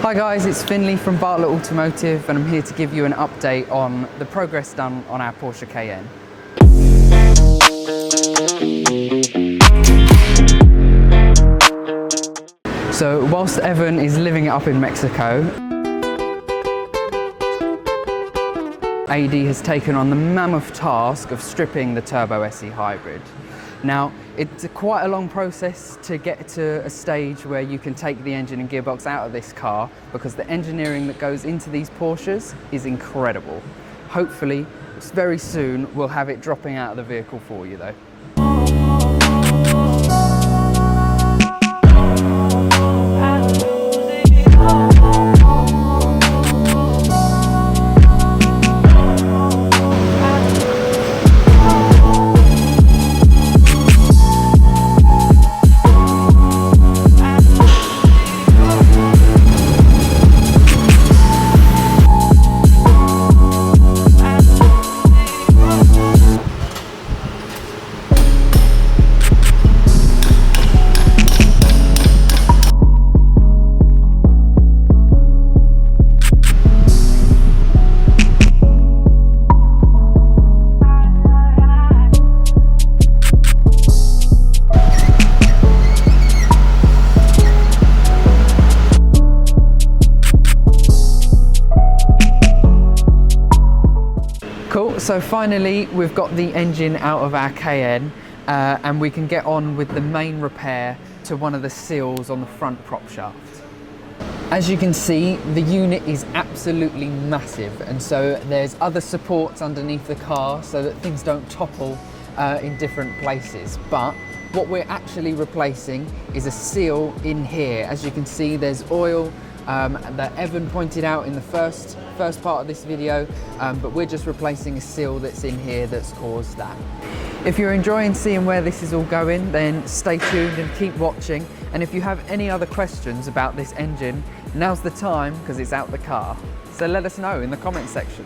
Hi guys, it's Finlay from Bartlett Automotive and I'm here to give you an update on the progress done on our Porsche Cayenne. So whilst Evan is living it up in Mexico, AD has taken on the mammoth task of stripping the Turbo SE hybrid. Now, it's quite a long process to get to a stage where you can take the engine and gearbox out of this car because the engineering that goes into these Porsches is incredible. Hopefully, very soon we'll have it dropping out of the vehicle for you though. Cool, so finally we've got the engine out of our Cayenne and we can get on with the main repair to one of the seals on the front prop shaft. As you can see, the unit is absolutely massive, and so there's other supports underneath the car so that things don't topple in different places. But what we're actually replacing is a seal in here. As you can see, there's oil that Evan pointed out in the first part of this video, but we're just replacing a seal that's in here that's caused that. If you're enjoying seeing where this is all going, then stay tuned and keep watching. And if you have any other questions about this engine, now's the time because it's out the car. So let us know in the comment section.